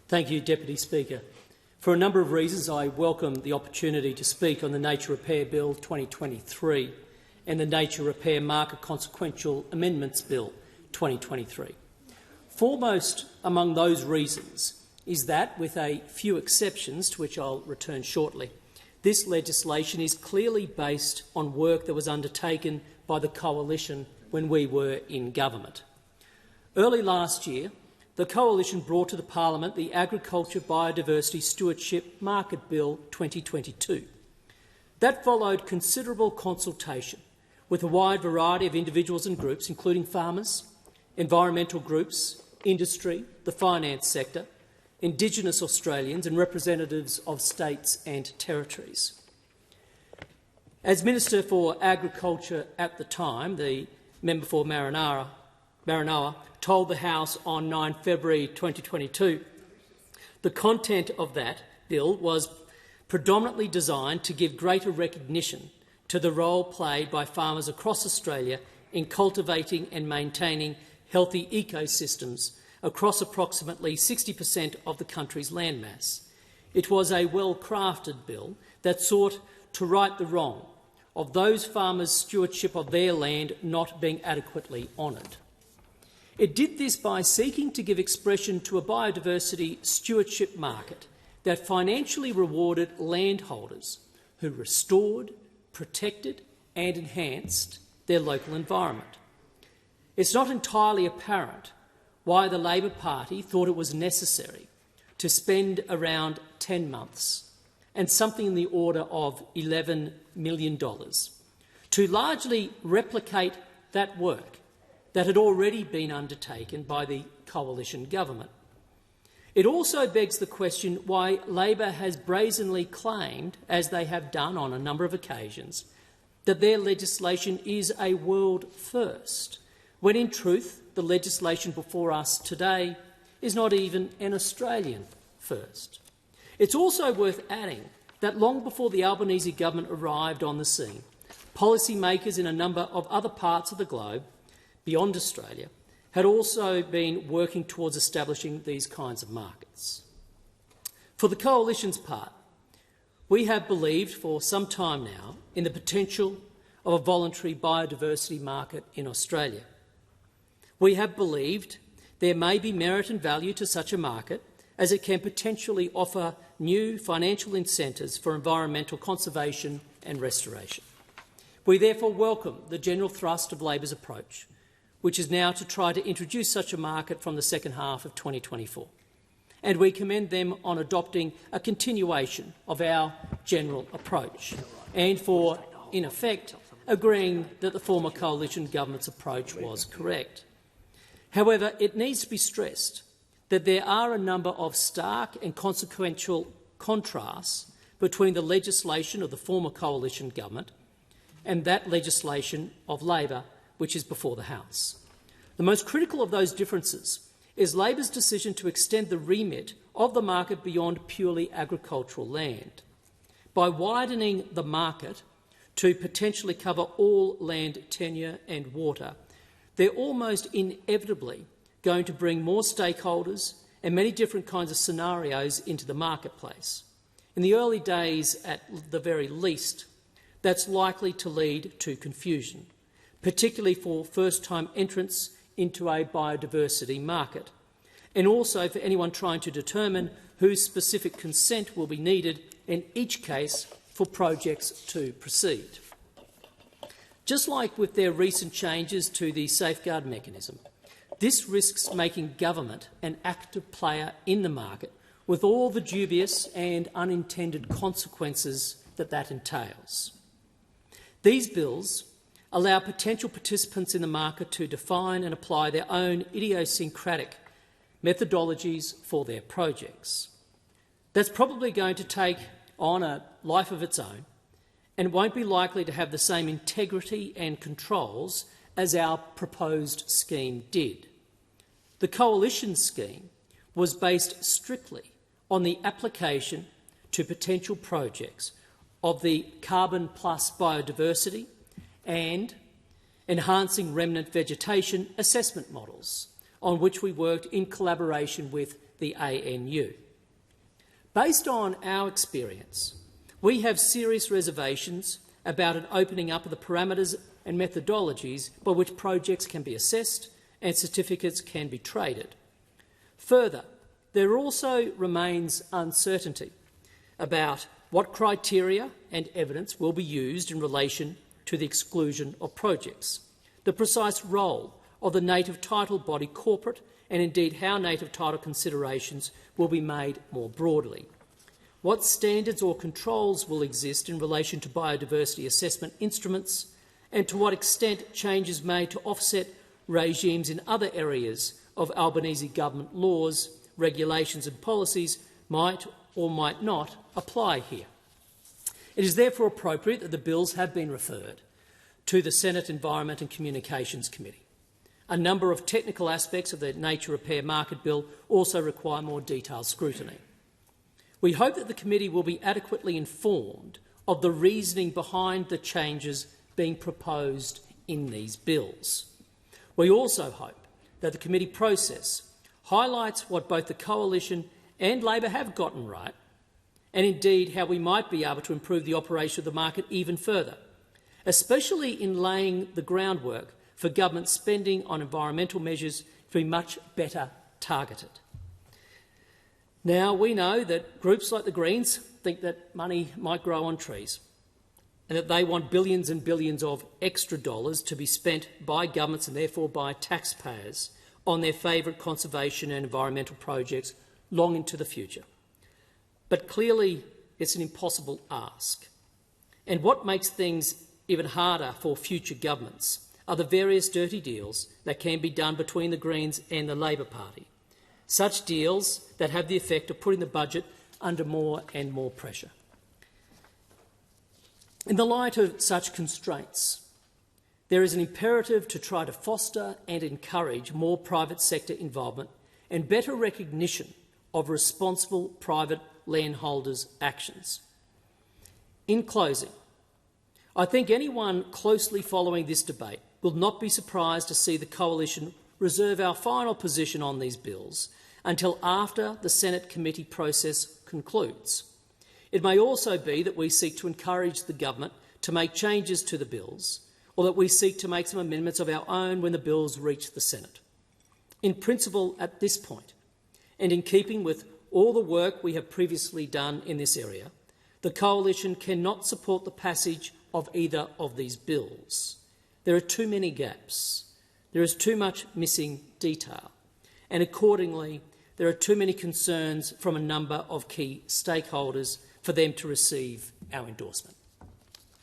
Thank you, Deputy Speaker. For a number of reasons, I welcome the opportunity to speak on the Nature Repair Bill 2023 and the Nature Repair Market Consequential Amendments Bill 2023. Foremost among those reasons is that, with a few exceptions to which I'll return shortly, this legislation is clearly based on work that was undertaken by the Coalition when we were in government. Early last year, the Coalition brought to the Parliament the Agriculture, Biodiversity, Stewardship Market Bill 2022. That followed considerable consultation with a wide variety of individuals and groups, including farmers, environmental groups, industry, the finance sector, Indigenous Australians and representatives of states and territories. As Minister for Agriculture at the time, the member for Maranoa told the House on 9 February 2022, the content of that bill was predominantly designed to give greater recognition to the role played by farmers across Australia in cultivating and maintaining healthy ecosystems across approximately 60% of the country's landmass. It was a well-crafted bill that sought to right the wrong of those farmers' stewardship of their land not being adequately honoured. It did this by seeking to give expression to a biodiversity stewardship market that financially rewarded landholders who restored, protected and enhanced their local environment. It's not entirely apparent why the Labor Party thought it was necessary to spend around 10 months and something in the order of $11 million to largely replicate that work that had already been undertaken by the Coalition government. It also begs the question why Labor has brazenly claimed, as they have done on a number of occasions, that their legislation is a world first, when in truth the legislation before us today is not even an Australian first. It's also worth adding that long before the Albanese government arrived on the scene, policymakers in a number of other parts of the globe beyond Australia had also been working towards establishing these kinds of markets. For the Coalition's part, we have believed for some time now in the potential of a voluntary biodiversity market in Australia. We have believed there may be merit and value to such a market, as it can potentially offer new financial incentives for environmental conservation and restoration. We therefore welcome the general thrust of Labor's approach, which is now to try to introduce such a market from the second half of 2024. And we commend them on adopting a continuation of our general approach and for, in effect, agreeing that the former Coalition government's approach was correct. However, it needs to be stressed that there are a number of stark and consequential contrasts between the legislation of the former Coalition government and that legislation of Labor which is before the House. The most critical of those differences is Labor's decision to extend the remit of the market beyond purely agricultural land. By widening the market to potentially cover all land tenure and water, they're almost inevitably going to bring more stakeholders and many different kinds of scenarios into the marketplace. In the early days, at the very least, that's likely to lead to confusion, particularly for first-time entrants into a biodiversity market, and also for anyone trying to determine whose specific consent will be needed in each case for projects to proceed. Just like with their recent changes to the safeguard mechanism, this risks making government an active player in the market with all the dubious and unintended consequences that entails. These bills allow potential participants in the market to define and apply their own idiosyncratic methodologies for their projects. That's probably going to take on a life of its own and won't be likely to have the same integrity and controls as our proposed scheme did. The Coalition scheme was based strictly on the application to potential projects of the carbon plus biodiversity and enhancing remnant vegetation assessment models, on which we worked in collaboration with the ANU. Based on our experience, we have serious reservations about an opening up of the parameters and methodologies by which projects can be assessed and certificates can be traded. Further, there also remains uncertainty about what criteria and evidence will be used in relation to the exclusion of projects, the precise role of the native title body corporate, and indeed how native title considerations will be made more broadly. What standards or controls will exist in relation to biodiversity assessment instruments, and to what extent changes made to offset regimes in other areas of Albanese government laws, regulations and policies might or might not apply here. It is therefore appropriate that the bills have been referred to the Senate Environment and Communications Committee. A number of technical aspects of the Nature Repair Market Bill also require more detailed scrutiny. We hope that the committee will be adequately informed of the reasoning behind the changes being proposed in these bills. We also hope that the committee process highlights what both the Coalition and Labor have gotten right, and indeed how we might be able to improve the operation of the market even further, especially in laying the groundwork for government spending on environmental measures to be much better targeted. Now, we know that groups like the Greens think that money might grow on trees and that they want billions and billions of extra dollars to be spent by governments and therefore by taxpayers on their favourite conservation and environmental projects long into the future. But clearly it's an impossible ask. And what makes things even harder for future governments are the various dirty deals that can be done between the Greens and the Labor Party, such deals that have the effect of putting the budget under more and more pressure. In the light of such constraints, there is an imperative to try to foster and encourage more private sector involvement and better recognition of responsible private landholders' actions. In closing, I think anyone closely following this debate will not be surprised to see the Coalition reserve our final position on these bills until after the Senate committee process concludes. It may also be that we seek to encourage the government to make changes to the bills, or that we seek to make some amendments of our own when the bills reach the Senate. In principle, at this point, and in keeping with all the work we have previously done in this area, the Coalition cannot support the passage of either of these bills. There are too many gaps. There is too much missing detail. And accordingly, there are too many concerns from a number of key stakeholders for them to receive our endorsement.